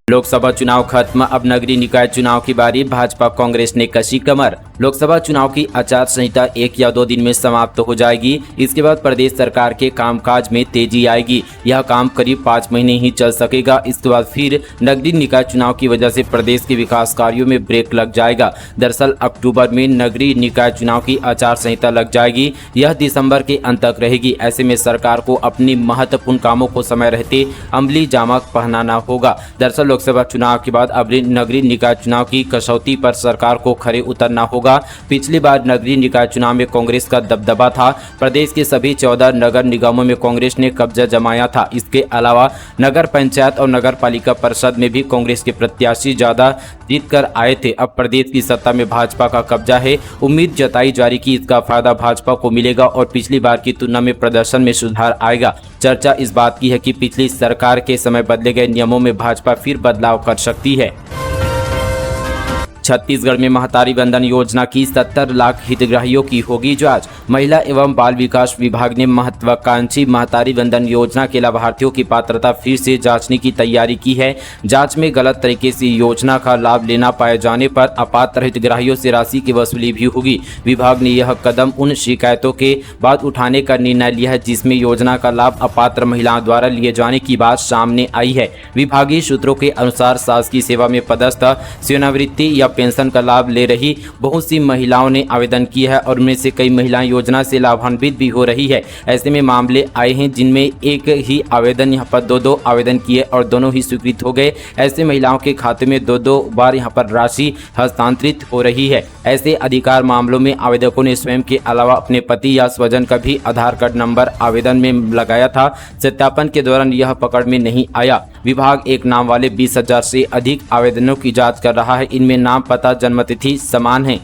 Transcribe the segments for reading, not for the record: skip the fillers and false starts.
लोकसभा चुनाव खत्म, अब नगरीय निकाय चुनाव की बारी। भाजपा कांग्रेस ने कसी कमर। लोकसभा चुनाव की आचार संहिता 1 या 2 दिन में समाप्त हो जाएगी। इसके बाद प्रदेश सरकार के कामकाज में तेजी आएगी। यह काम करीब 5 महीने ही चल सकेगा। इसके बाद फिर नगरीय निकाय चुनाव की वजह से प्रदेश के विकास कार्यों में ब्रेक लग जाएगा। दरअसल अक्टूबर में नगरीय निकाय चुनाव की आचार संहिता लग जाएगी। यह दिसंबर के अंत तक रहेगी। ऐसे में सरकार को अपनी महत्वपूर्ण कामों को समय रहते अमली जामा पहनाना होगा। दरअसल लोकसभा चुनाव के बाद अब नगरीय निकाय चुनाव की कसौटी पर सरकार को खरे उतरना होगा। पिछली बार नगरीय निकाय चुनाव में कांग्रेस का दबदबा था। प्रदेश के सभी 14 नगर निगमों में कांग्रेस ने कब्जा जमाया था। इसके अलावा नगर पंचायत और नगर पालिका परिषद में भी कांग्रेस के प्रत्याशी ज्यादा जीत कर आए थे। अब प्रदेश की सत्ता में भाजपा का कब्जा है। उम्मीद जताई जा रही कि इसका फायदा भाजपा को मिलेगा और पिछली बार की तुलना में प्रदर्शन में सुधार आएगा। चर्चा इस बात की है कि पिछली सरकार के समय बदले गए नियमों में भाजपा फिर बदलाव कर सकती है। छत्तीसगढ़ में महतारी वंदन योजना की 70 लाख हितग्राहियों की होगी जांच। महिला एवं बाल विकास विभाग ने महत्वाकांक्षी महतारी वंदन योजना के लाभार्थियों की पात्रता फिर से जांचने की तैयारी की है। जांच में गलत तरीके से योजना का लाभ लेना पाए जाने पर अपात्र हितग्राहियों से राशि की वसूली भी होगी। विभाग ने यह कदम उन शिकायतों के बाद उठाने का निर्णय लिया है जिसमें योजना का लाभ अपात्र महिलाओं द्वारा लिए जाने की बात सामने आई है। विभागीय सूत्रों के अनुसार शासकीय सेवा में पदस्थ, सेवानिवृत्ति या पेंशन का लाभ ले रही बहुत सी महिलाओं ने आवेदन किया है और उनमें से कई महिलाएं योजना से लाभान्वित भी हो रही है। ऐसे में मामले आए हैं जिनमें एक ही आवेदन यहां पर दो आवेदन किए और दोनों ही स्वीकृत हो गए। ऐसे महिलाओं के खाते में दो बार यहां पर राशि हस्तांतरित हो रही है। ऐसे अधिकार मामलों में आवेदकों ने स्वयं के अलावा अपने पति या स्वजन का भी आधार कार्ड नंबर आवेदन में लगाया था। सत्यापन के दौरान यह पकड़ में नहीं आया। विभाग एक नाम वाले 20,000 से अधिक आवेदनों की जांच कर रहा है। इनमें नाम, पता, जन्मतिथि समान है।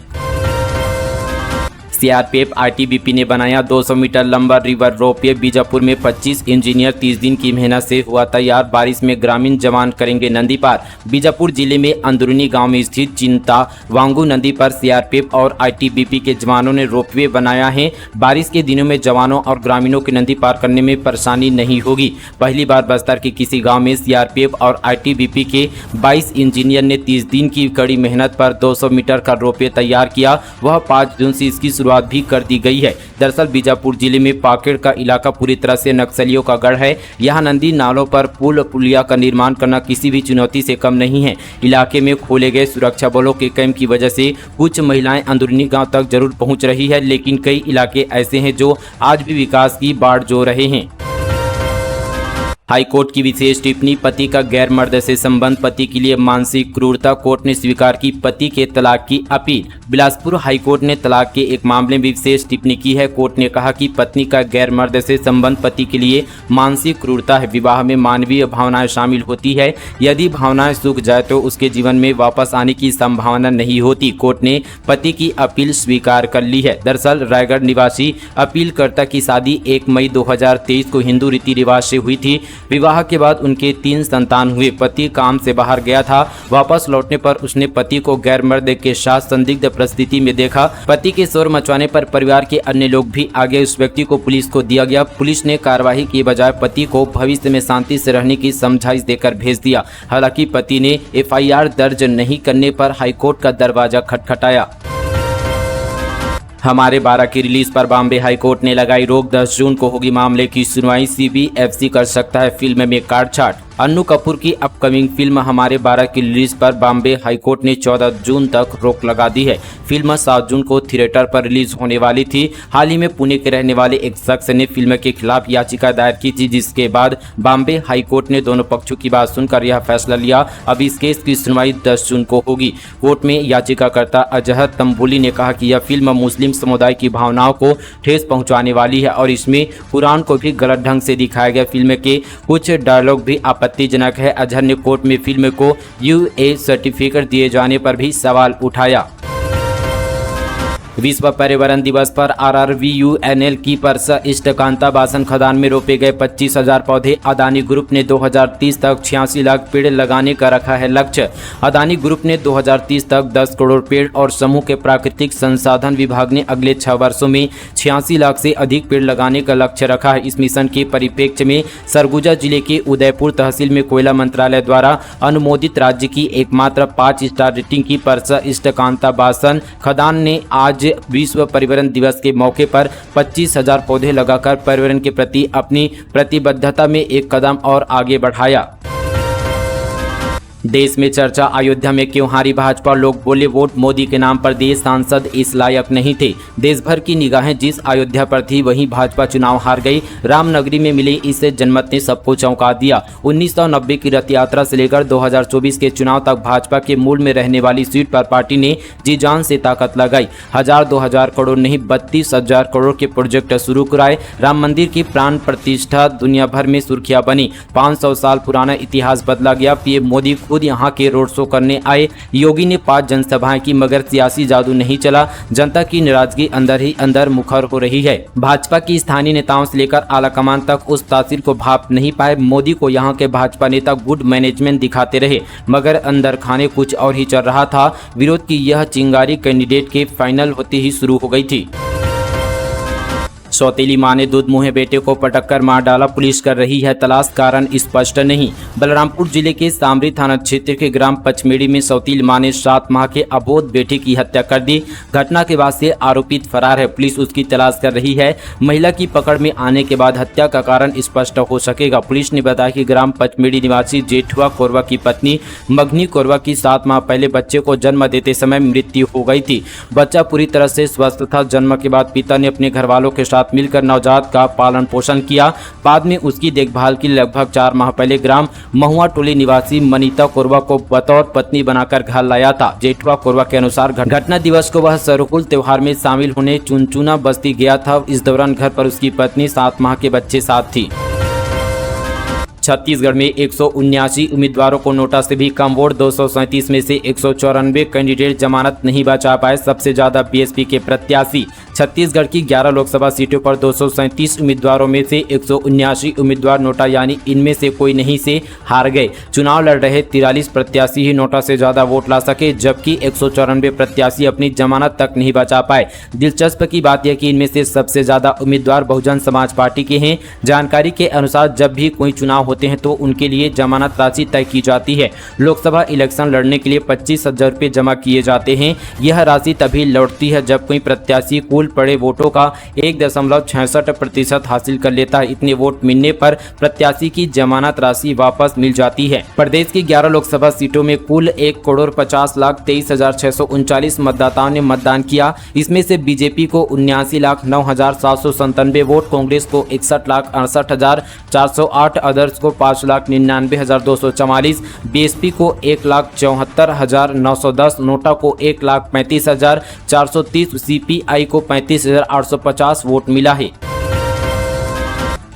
सीआरपीएफ आईटीबीपी ने बनाया 200 मीटर लंबा रिवर रोपवे। बीजापुर में 25 इंजीनियर 30 दिन की मेहनत से हुआ तैयार। बारिश में ग्रामीण जवान करेंगे नदी पार। बीजापुर जिले में अंदरूनी गांव में स्थित चिंता वांगू नदी पर सीआरपीएफ और आईटीबीपी के जवानों ने रोपवे बनाया है। बारिश के दिनों में जवानों और ग्रामीणों की नदी पार करने में परेशानी नहीं होगी। पहली बार बस्तर के किसी गाँव में सीआरपीएफ और आईटीबीपी के 22 इंजीनियर ने 30 दिन की कड़ी मेहनत पर 200 मीटर का रोपवे तैयार किया। वह 5 जून से इसकी शुरुआत भी कर दी गई है। दरअसल बीजापुर जिले में पाकेड़ का इलाका पूरी तरह से नक्सलियों का गढ़ है। यहाँ नदी नालों पर पुल पुलिया का निर्माण करना किसी भी चुनौती से कम नहीं है। इलाके में खोले गए सुरक्षा बलों के कैंप की वजह से कुछ महिलाएं अंदरूनी गांव तक जरूर पहुंच रही है, लेकिन कई इलाके ऐसे हैं जो आज भी विकास की बाढ़ जो रहे हैं। हाईकोर्ट की विशेष टिप्पणी, पति का गैर मर्द से संबंध पति के लिए मानसिक क्रूरता। कोर्ट ने स्वीकार की पति के तलाक की अपील। बिलासपुर हाईकोर्ट ने तलाक के एक मामले में विशेष टिप्पणी की है। कोर्ट ने कहा कि पत्नी का गैर मर्द से संबंध पति के लिए मानसिक क्रूरता है। विवाह में मानवीय भावनाएं शामिल होती है। यदि भावनाएं सूख जाए तो उसके जीवन में वापस आने की संभावना नहीं होती। कोर्ट ने पति की अपील स्वीकार कर ली है। दरअसल रायगढ़ निवासी अपीलकर्ता की शादी 1 मई 2023 को हिंदू रीति रिवाज से हुई थी। विवाह के बाद उनके 3 संतान हुए। पति काम से बाहर गया था। वापस लौटने पर उसने पति को गैर मर्द के साथ संदिग्ध परिस्थिति में देखा। पति के शोर मचवाने पर परिवार के अन्य लोग भी आगे उस व्यक्ति को पुलिस को दिया गया। पुलिस ने कार्रवाई के बजाय पति को भविष्य में शांति से रहने की समझाइश देकर भेज दिया। हालांकि पति ने एफआईआर दर्ज नहीं करने पर हाईकोर्ट का दरवाजा खटखटाया। हमारे 12 की रिलीज पर बॉम्बे हाईकोर्ट ने लगाई रोक। 10 जून को होगी मामले की सुनवाई। सीबीएफसी कर सकता है फिल्म में काटछाट। अन्नू कपूर की अपकमिंग फिल्म हमारे 12 की रिलीज पर बॉम्बे हाईकोर्ट ने 14 जून तक रोक लगा दी है। फिल्म 7 जून को थिएटर पर रिलीज होने वाली थी। हाल ही में पुणे के रहने वाले एक शख्स ने फिल्म के खिलाफ याचिका दायर की थी, जिसके बाद बॉम्बे हाईकोर्ट ने दोनों पक्षों की बात सुनकर यह फैसला लिया। अब इस केस की सुनवाई 10 जून को होगी। कोर्ट में याचिकाकर्ता अजहर तंबुली ने कहा कि यह फिल्म मुस्लिम समुदाय की भावनाओं को ठेस पहुंचाने वाली है और इसमें कुरान को भी गलत ढंग से दिखाया गया। फिल्म के कुछ डायलॉग भी आपत्तिजनक है। अजहर ने कोर्ट में फिल्म को यूए सर्टिफिकेट दिए जाने पर भी सवाल उठाया। विश्व पर्यावरण दिवस पर RRVUNL की परसा इष्टकांता बासन खदान में रोपे गए 25,000 पौधे। अदानी ग्रुप ने 2030 तक 86 लाख पेड़ लगाने का रखा है लक्ष्य। अदानी ग्रुप ने 2030 तक 10 करोड़ पेड़ और समूह के प्राकृतिक संसाधन विभाग ने अगले 6 वर्षों में 86 लाख से अधिक पेड़ लगाने का लक्ष्य रखा है। इस मिशन के परिप्रेक्ष्य में सरगुजा जिले के उदयपुर तहसील में कोयला मंत्रालय द्वारा अनुमोदित राज्य की एकमात्र 5 स्टार रेटिंग की परसा इष्टकांता बासन खदान ने आज विश्व पर्यावरण दिवस के मौके पर 25,000 पौधे लगाकर पर्यावरण के प्रति अपनी प्रतिबद्धता में एक कदम और आगे बढ़ाया। देश में चर्चा, अयोध्या में क्यों हारी भाजपा, लोग बोले वोट मोदी के नाम पर दिए, सांसद इस लायक नहीं थे। देश भर की निगाहें जिस अयोध्या पर थी वहीं भाजपा चुनाव हार गई। रामनगरी में मिली इस जनमत ने सबको चौंका दिया। 1990 की रथ यात्रा से लेकर 2024 के चुनाव तक भाजपा के मूल में रहने वाली सीट पर पार्टी ने जी जान से ताकत लगाई। 1000-2000 करोड़ नहीं 32,000 करोड़ के प्रोजेक्ट शुरू कराए। राम मंदिर की प्राण प्रतिष्ठा दुनिया भर में सुर्खियां बनी। 500 साल पुराना इतिहास बदला गया। पीएम मोदी खुद यहां के रोड शो करने आए। योगी ने 5 जनसभाएं की मगर सियासी जादू नहीं चला। जनता की नाराजगी अंदर ही अंदर मुखर हो रही है। भाजपा की स्थानीय नेताओं से लेकर आलाकमान तक उस तासीर को भाप नहीं पाए। मोदी को यहां के भाजपा नेता गुड मैनेजमेंट दिखाते रहे मगर अंदर खाने कुछ और ही चल रहा था। विरोध की यह चिंगारी कैंडिडेट के फाइनल होते ही शुरू हो गई थी। सौतेली मां ने दूध मुहे बेटे को पटककर मार डाला, पुलिस कर रही है तलाश, कारण स्पष्ट नहीं। बलरामपुर जिले के सामरी थाना क्षेत्र के ग्राम पचमेड़ी में सौतेली मां ने 7 माह के अबोध बेटे की हत्या कर दी। घटना के बाद से आरोपित फरार है, पुलिस उसकी तलाश कर रही है। महिला की पकड़ में आने के बाद हत्या का कारण स्पष्ट हो सकेगा। पुलिस ने बताया कि ग्राम पचमेड़ी निवासी जेठुआ कोरवा की पत्नी मगनी कोरवा की 7 माह पहले बच्चे को जन्म देते समय मृत्यु हो गई थी। बच्चा पूरी तरह से स्वस्थ था। जन्म के बाद पिता ने अपने घर वालों के साथ मिलकर नवजात का पालन पोषण किया। बाद में उसकी देखभाल की लगभग 4 माह पहले ग्राम महुआ टोली निवासी मनीता कोरवा को बतौर पत्नी बनाकर घर लाया था। जेठुआ कोरवा के अनुसार घटना दिवस को वह सरहुल त्योहार में शामिल होने चुनचुना बस्ती गया था। इस दौरान घर पर उसकी पत्नी 7 माह के बच्चे साथ थी। छत्तीसगढ़ में 179 उम्मीदवारों को नोटा से भी कम वोट, 237 में से 194 कैंडिडेट जमानत नहीं बचा पाए। सबसे ज्यादा बीएसपी के प्रत्याशी। छत्तीसगढ़ की 11 लोकसभा सीटों पर 237 उम्मीदवारों में से 179 उम्मीदवार नोटा यानी इनमें से कोई नहीं से हार गए। चुनाव लड़ रहे 43 प्रत्याशी ही नोटा से ज्यादा वोट ला सके, जबकि 194 प्रत्याशी अपनी जमानत तक नहीं बचा पाए। दिलचस्प की बात यह कि इनमें से सबसे ज्यादा उम्मीदवार बहुजन समाज पार्टी के हैं। जानकारी के अनुसार जब भी कोई चुनाव होते हैं तो उनके लिए जमानत राशि तय की जाती है। लोकसभा इलेक्शन लड़ने के लिए 25,000 रुपये जमा किए जाते हैं। यह राशि तभी लौटती है जब कोई प्रत्याशी कुल पड़े वोटों का 1.66% हासिल कर लेता है। इतने वोट मिलने पर प्रत्याशी की जमानत राशि वापस मिल जाती है। प्रदेश की 11 लोकसभा सीटों में कुल 1,50,23,639 मतदाताओं ने मतदान किया। इसमें से बीजेपी को 79,09,797 वोट, कांग्रेस को 61,68,408, अदर्स को 5,99,244, बीएसपी को 1,74,910, नोटा को 1,35,430, सीपीआई को 35,850 वोट मिला है।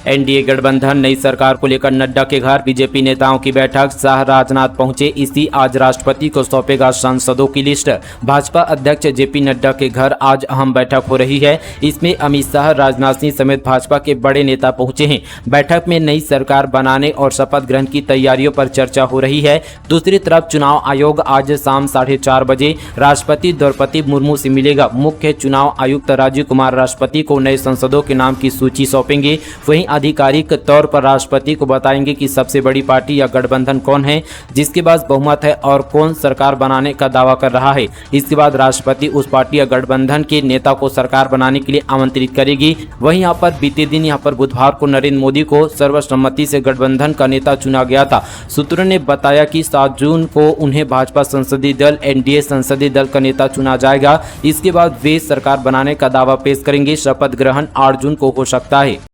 एनडीए गठबंधन नई सरकार को लेकर नड्डा के घर बीजेपी नेताओं की बैठक। शाह राजनाथ पहुंचे। इसी आज राष्ट्रपति को सौंपेगा सांसदों की लिस्ट। भाजपा अध्यक्ष जेपी नड्डा के घर आज अहम बैठक हो रही है। इसमें अमित शाह, राजनाथ सिंह समेत भाजपा के बड़े नेता पहुंचे हैं। बैठक में नई सरकार बनाने और शपथ ग्रहण की तैयारियों पर चर्चा हो रही है। दूसरी तरफ चुनाव आयोग आज शाम 4:30 बजे राष्ट्रपति द्रौपदी मुर्मू से मिलेगा। मुख्य चुनाव आयुक्त राजीव कुमार राष्ट्रपति को नए सांसदों के नाम की सूची सौंपेंगे। वहीं आधिकारिक तौर पर राष्ट्रपति को बताएंगे कि सबसे बड़ी पार्टी या गठबंधन कौन है, जिसके पास बहुमत है और कौन सरकार बनाने का दावा कर रहा है। इसके बाद राष्ट्रपति उस पार्टी या गठबंधन के नेता को सरकार बनाने के लिए आमंत्रित करेगी। वहीं यहाँ पर बीते दिन यहाँ पर बुधवार को नरेंद्र मोदी को सर्वसम्मति से गठबंधन का नेता चुना गया था। सूत्रों ने बताया कि 7 जून को उन्हें भाजपा संसदीय दल एनडीए संसदीय दल का नेता चुना जाएगा। इसके बाद वे सरकार बनाने का दावा पेश करेंगे। शपथ ग्रहण 8 जून को हो सकता है।